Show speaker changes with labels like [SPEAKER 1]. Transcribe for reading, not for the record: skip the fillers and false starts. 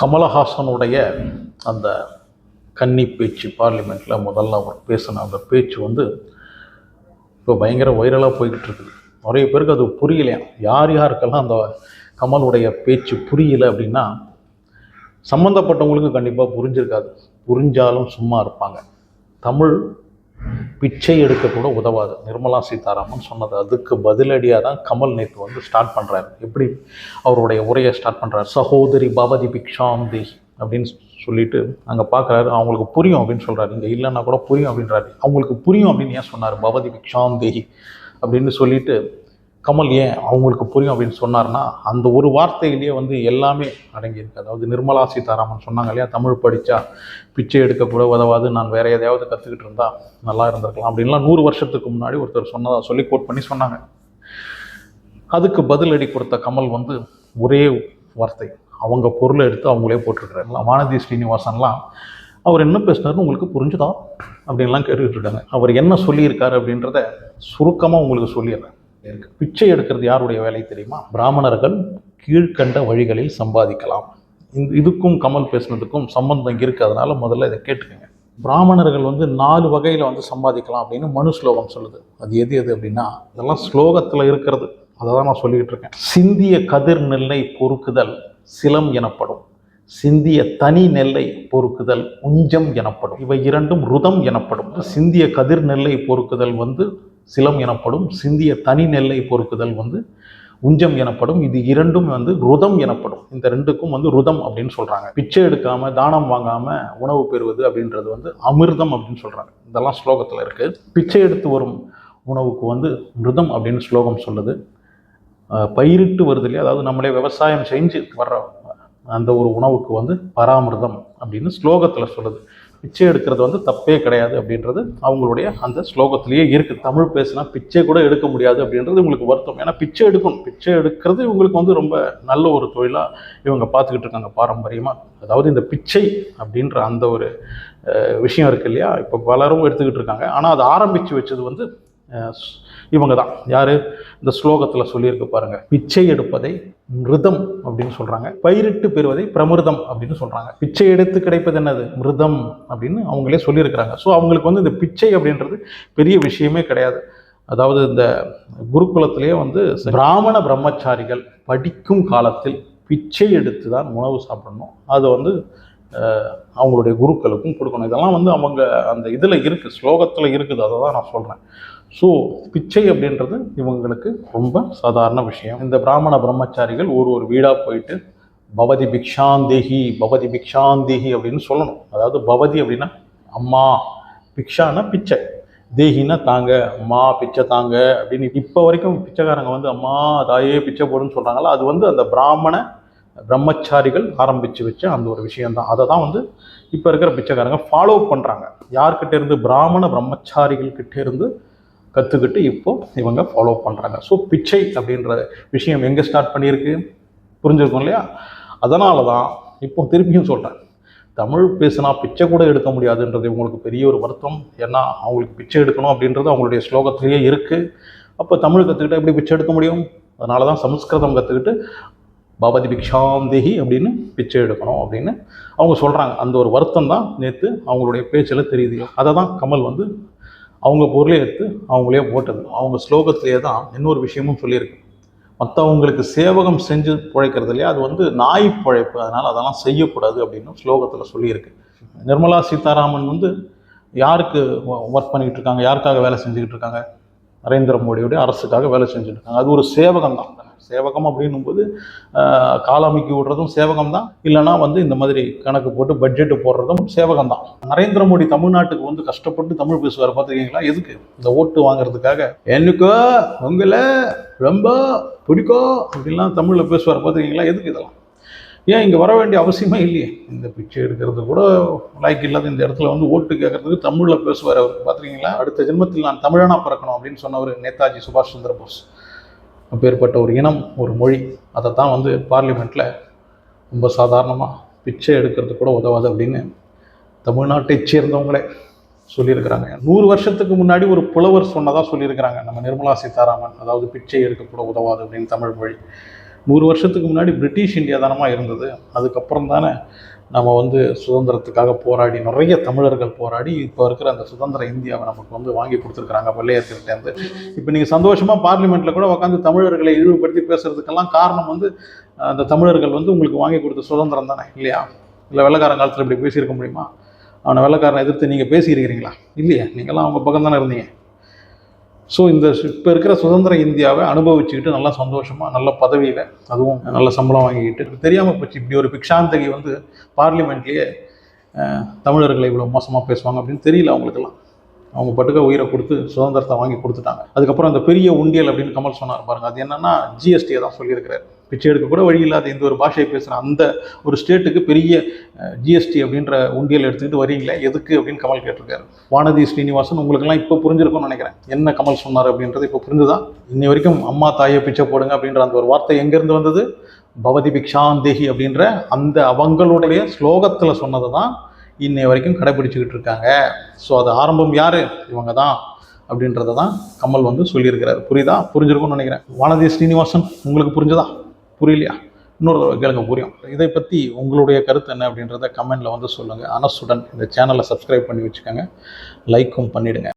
[SPEAKER 1] கமலஹாசனுடைய அந்த கன்னி பேச்சு பார்லிமெண்ட்டில் முதல்ல அவர் பேசின அந்த பேச்சு இப்போ பயங்கர வைரலாக போய்கிட்டு இருக்குது. நிறைய பேருக்கு அது புரியலையா. யார் யாருக்கெல்லாம் அந்த கமலுடைய பேச்சு புரியலை அப்படின்னா, சம்மந்தப்பட்டவங்களுக்கு கண்டிப்பாக புரிஞ்சிருக்காது. புரிஞ்சாலும் சும்மா இருப்பாங்க. தமிழ் பிச்சை எடுக்க கூட உதவாது, நிர்மலா சீதாராமன் சொன்னது. அதுக்கு பதிலடியாக தான் கமல் நேற்று ஸ்டார்ட் பண்ணுறாரு. எப்படி அவருடைய உரையை ஸ்டார்ட் பண்ணுறாரு, சகோதரி பவதி பிக்ஷாந்தி அப்படின்னு சொல்லிட்டு அங்கே பார்க்குறாரு. அவங்களுக்கு புரியும் அப்படின்னு சொல்கிறாரு. இங்கே இல்லைன்னா கூட புரியும் அப்படின்றாரு. அவங்களுக்கு புரியும் அப்படின்னு ஏன் சொன்னார், பவதி பிக்ஷாந்தி அப்படின்னு சொல்லிட்டு கமல் ஏன் அவங்களுக்கு புரியும் அப்படின்னு சொன்னார்னா, அந்த ஒரு வார்த்தையிலேயே எல்லாமே அடங்கியிருக்கு. அதாவது நிர்மலா சீதாராமன் சொன்னாங்க இல்லையா, தமிழ் படித்தா பிச்சை எடுக்க கூட உதவாது, நான் வேறு எதையாவது கற்றுக்கிட்டு இருந்தால் நல்லா இருந்திருக்கலாம் அப்படின்லாம் 100 வருஷத்துக்கு முன்னாடி ஒருத்தர் சொன்னதாக சொல்லி கோட் பண்ணி சொன்னாங்க. அதுக்கு பதிலடி கொடுத்த கமல் ஒரே வார்த்தை, அவங்க பொருளை எடுத்து அவங்களே போட்டிருக்கிறாரு. வானதி ஸ்ரீனிவாசன்லாம் அவர் என்ன பேசினார்னு உங்களுக்கு புரிஞ்சுதா அப்படின்லாம் கேட்டுக்கிட்டு இருக்காங்க. அவர் என்ன சொல்லியிருக்காரு அப்படின்றத சுருக்கமாக உங்களுக்கு சொல்லிடுறேன். பிச்சை எடுக்கிறது யாருடைய வேலை தெரியுமா? பிராமணர்கள் கீழ்கண்ட வழிகளில் சம்பாதிக்கலாம். இதுக்கும் கமல் பேசுனதுக்கும் சம்பந்தம் இருக்குது. அதனால முதல்ல இதை கேட்டுக்கோங்க. பிராமணர்கள் 4 வகையில் சம்பாதிக்கலாம் அப்படின்னு மனு ஸ்லோகம் சொல்லுது. அது எது அப்படின்னா, இதெல்லாம் ஸ்லோகத்தில் இருக்கிறது. அதை தான் நான் சொல்லிக்கிட்டு இருக்கேன். சிந்திய கதிர் நெல்லை பொறுக்குதல் சிலம் எனப்படும், சிந்திய தனி நெல்லை பொறுக்குதல் உஞ்சம் எனப்படும். இவை இரண்டும் ருதம் எனப்படும். சிந்திய கதிர் நெல்லை பொறுக்குதல் சிலம் எனப்படும், சிந்திய தனி நெல்லை பொறுக்குதல் உஞ்சம் எனப்படும். இது இரண்டும் ருதம் எனப்படும். இந்த ரெண்டுக்கும் ருதம் அப்படின்னு சொல்றாங்க. பிச்சை எடுக்காம தானம் வாங்காம உணவு பெறுவது அப்படின்றது அமிர்தம் அப்படின்னு சொல்றாங்க. இதெல்லாம் ஸ்லோகத்துல இருக்கு. பிச்சை எடுத்து வரும் உணவுக்கு மிருதம் அப்படின்னு ஸ்லோகம் சொல்லுது. பயிரிட்டு வருது இல்லையா, அதாவது நம்மளே விவசாயம் செஞ்சு வர்ற அந்த ஒரு உணவுக்கு பராமிர்தம் அப்படின்னு ஸ்லோகத்தில் சொல்லுது. பிச்சை எடுக்கிறது தப்பே கிடையாது அப்படின்றது அவங்களுடைய அந்த ஸ்லோகத்திலேயே இருக்குது. தமிழ் பேசினா பிச்சை கூட எடுக்க முடியாது அப்படின்றது உங்களுக்கு வருத்தம். ஏன்னா பிச்சை எடுக்கணும். பிச்சை எடுக்கிறது இவங்களுக்கு ரொம்ப நல்ல ஒரு தொழிலாக இவங்க பார்த்துக்கிட்டு இருக்காங்க பாரம்பரியமாக. அதாவது இந்த பிச்சை அப்படின்ற அந்த ஒரு விஷயம் இருக்கு இல்லையா, இப்போ பலரும் எடுத்துக்கிட்டு இருக்காங்க. ஆனால் அதை ஆரம்பித்து வச்சது இவங்க தான். யாரு? இந்த ஸ்லோகத்தில் சொல்லியிருக்கு பாருங்க, பிச்சை எடுப்பதை மிருதம் அப்படின்னு சொல்றாங்க, பயிரிட்டு பெறுவதை பிரமிருதம் அப்படின்னு சொல்றாங்க. பிச்சை எடுத்து கிடைப்பது என்னது? மிருதம் அப்படின்னு அவங்களே சொல்லியிருக்கிறாங்க. ஸோ அவங்களுக்கு இந்த பிச்சை அப்படின்றது பெரிய விஷயமே கிடையாது. அதாவது இந்த குருகுலத்திலேயே பிராமண பிரம்மச்சாரிகள் படிக்கும் காலத்தில் பிச்சை எடுத்து தான் உணவு சாப்பிடணும். அது அவங்களுடைய குருக்களுக்கும் கொடுக்கணும். இதெல்லாம் அவங்க அந்த இதில் இருக்குது, ஸ்லோகத்தில் இருக்குது. அதை தான் நான் சொல்கிறேன். ஸோ பிச்சை அப்படின்றது இவங்களுக்கு ரொம்ப சாதாரண விஷயம். இந்த பிராமண பிரம்மச்சாரிகள் ஒரு வீடாக போயிட்டு பவதி பிக்ஷாந்தேகி பவதி பிக்ஷாந்தேகி அப்படின்னு சொல்லணும். அதாவது பவதி அப்படின்னா அம்மா, பிக்ஷானா பிச்சை, தேகினா தாங்க, அம்மா பிச்சை தாங்க அப்படின்னு இப்போ வரைக்கும் பிச்சைக்காரங்க அம்மா தாயே பிச்சை போடுன்னு சொல்கிறாங்களா, அது அந்த பிராமண பிரம்மச்சாரிகள் ஆரம்பித்து வச்ச அந்த ஒரு விஷயம்தான். அதை தான் இப்போ இருக்கிற பிச்சைக்காரங்க ஃபாலோ பண்ணுறாங்க. யார்கிட்ட இருந்து? பிராமண பிரம்மச்சாரிகள் கிட்டே இருந்து கற்றுக்கிட்டு இப்போ இவங்க ஃபாலோ பண்ணுறாங்க. ஸோ பிச்சை அப்படின்ற விஷயம் எங்கே ஸ்டார்ட் பண்ணியிருக்கு புரிஞ்சிருக்கும் இல்லையா? அதனால தான் இப்போ திருப்பியும் சொல்கிறேன், தமிழ் பேசினா பிச்சை கூட எடுக்க முடியாதுன்றது உங்களுக்கு பெரிய ஒரு வருத்தம். ஏன்னா அவங்களுக்கு பிச்சை எடுக்கணும் அப்படின்றது அவங்களுடைய ஸ்லோகத்திலேயே இருக்குது. அப்போ தமிழ் கற்றுக்கிட்ட எப்படி பிச்சை எடுக்க முடியும்? அதனால தான் சமஸ்கிருதம் கற்றுக்கிட்டு பவதி பிக்ஷாந்தேகி அப்படின்னு பிச்சை எடுக்கணும் அப்படின்னு அவங்க சொல்கிறாங்க. அந்த ஒரு வருத்தம் தான் நேற்று அவங்களுடைய பேச்சில் தெரியுது. அதை தான் கமல் அவங்க பொருளை எடுத்து அவங்களே போட்டது. அவங்க ஸ்லோகத்திலே தான் இன்னொரு விஷயமும் சொல்லியிருக்கு, மற்றவங்களுக்கு சேவகம் செஞ்சு பிழைக்கிறது இல்லையா, அது நாய் பிழைப்பு, அதனால் அதெல்லாம் செய்யக்கூடாது அப்படின்னு ஸ்லோகத்தில் சொல்லியிருக்கு. நிர்மலா சீதாராமன் யாருக்கு ஒர்க் பண்ணிக்கிட்டு இருக்காங்க, யாருக்காக வேலை செஞ்சுக்கிட்டு இருக்காங்க? நரேந்திர மோடியுடைய அரசுக்காக வேலை செஞ்சுட்டு இருக்காங்க. அது ஒரு சேவகம் தான். சேவகம் அப்படின்னும் போது காலாமிக்கு விடுறதும் சேவகம் தான், இல்லைனா இந்த மாதிரி கணக்கு போட்டு பட்ஜெட்டு போடுறதும் சேவகம் தான். நரேந்திர மோடி தமிழ்நாட்டுக்கு கஷ்டப்பட்டு தமிழ் பேசுவார் பார்த்துருக்கீங்களா? எதுக்கு? இந்த ஓட்டு வாங்குறதுக்காக. எனக்கோ உங்களை ரொம்ப பிடிக்கும் அப்படின்லாம் தமிழில் பேசுவார் பார்த்துருக்கீங்களா? எதுக்கு இதெல்லாம்? ஏன் இங்கே வர வேண்டிய அவசியமே இல்லையே. இந்த பிச்சை எடுக்கிறது கூட லைக் இல்லாத இந்த இடத்துல ஓட்டு கேட்கறதுக்கு தமிழில் பேசுவார் அவர் பார்த்துருக்கீங்களா? அடுத்த ஜென்மத்தில் நான் தமிழனா பிறக்கணும் அப்படின்னு சொன்னவர் நேதாஜி சுபாஷ் சந்திர போஸ். அப்பேற்பட்ட ஒரு இனம், ஒரு மொழி, அதை தான் பார்லிமெண்ட்டில் ரொம்ப சாதாரணமாக பிச்சை எடுக்கிறது கூட உதவாது அப்படின்னு தமிழ்நாட்டை சேர்ந்தவங்களே சொல்லியிருக்கிறாங்க. 100 வருஷத்துக்கு முன்னாடி ஒரு புலவர் சொன்னதாக சொல்லியிருக்கிறாங்க நம்ம நிர்மலா சீதாராமன். அதாவது பிச்சை எடுக்கக்கூட உதவாது அப்படின்னு தமிழ் மொழி. 100 வருஷத்துக்கு முன்னாடி பிரிட்டிஷ் இந்தியா தானமா இருந்தது. அதுக்கப்புறம் தானே நம்ம வந்து சுதந்திரத்துக்காக போராடி நிறைய தமிழர்கள் போராடி இப்போ இருக்கிற அந்த சுதந்திர இந்தியாவை நமக்கு வந்து வாங்கி கொடுத்துருக்குறாங்க வெள்ளையர்கிட்டேருந்து. இப்போ நீங்கள் சந்தோஷமாக பார்லிமெண்ட்டில் கூட உட்காந்து தமிழர்களை இழிவுபடுத்தி பேசுறதுக்கெல்லாம் காரணம் வந்து அந்த தமிழர்கள் வந்து உங்களுக்கு வாங்கி கொடுத்த சுதந்திரம் தானே, இல்லையா? இல்லை வெள்ளைக்காரன் காலத்தில் இப்படி பேசியிருக்க முடியுமா? அவனை வெள்ளைக்காரனை எதிர்த்து நீங்கள் பேசியிருக்கிறீங்களா? இல்லையா? நீங்கள்லாம் அவங்க பக்கம் தானே இருந்தீங்க. ஸோ இந்த இப்போ இருக்கிற சுதந்திர இந்தியாவை அனுபவிச்சுக்கிட்டு நல்லா சந்தோஷமாக நல்ல பதவியில் அதுவும் நல்ல சம்பளம் வாங்கிக்கிட்டு தெரியாமல் போச்சு இப்படி ஒரு பிக்ஷாந்தகி வந்து பார்லிமெண்ட்லேயே தமிழர்களை இவ்வளோ மோசமாக பேசுவாங்க அப்படின்னு தெரியல அவங்களுக்கெல்லாம். அவங்க பட்டுக்க உயிரை கொடுத்து சுதந்திரத்தை வாங்கி கொடுத்துட்டாங்க. அதுக்கப்புறம் அந்த பெரிய உண்டியல் அப்படின்னு கமல் சொன்னார் பாருங்க, அது என்னன்னா ஜிஎஸ்டியை தான் சொல்லியிருக்கிறார். பிச்சை எடுக்க கூட வழி இல்லாத இந்த ஒரு பாஷையை பேசுகிற அந்த ஒரு ஸ்டேட்டுக்கு பெரிய ஜிஎஸ்டி அப்படின்ற உண்டியல் எடுத்துக்கிட்டு வரீங்களே எதுக்கு அப்படின்னு கமல் கேட்டிருக்காரு. வானதி ஸ்ரீனிவாசன் உங்களுக்கெல்லாம் இப்போ புரிஞ்சிருக்கும்னு நினைக்கிறேன் என்ன கமல் சொன்னார் அப்படின்றது. இப்போ புரிஞ்சுதா? இன்னை வரைக்கும் அம்மா தாயை பிச்சை போடுங்க அப்படின்ற அந்த ஒரு வார்த்தை எங்கேருந்து வந்தது? பவதி பிக்ஷாந்தேகி அப்படின்ற அந்த அவங்களுடைய ஸ்லோகத்தில் சொன்னது தான் இன்னை வரைக்கும் கடைபிடிச்சிக்கிட்டு இருக்காங்க. ஸோ அது ஆரம்பம் யார்? இவங்க தான் அப்படின்றத தான் கமல் வந்து சொல்லியிருக்கிறார். புரியுதா? புரிஞ்சிருக்கும்னு நினைக்கிறேன். வானதி ஸ்ரீனிவாசன் உங்களுக்கு புரிஞ்சதா? புரியலையா? இன்னொரு கேளுங்க, புரியும். இதை பற்றி உங்களுடைய கருத்து என்ன அப்படின்றத கமெண்டில் வந்து சொல்லுங்கள். அனசுடன் இந்த சேனலை சப்ஸ்கிரைப் பண்ணி வச்சுக்கோங்க, லைக்கும் பண்ணிவிடுங்க.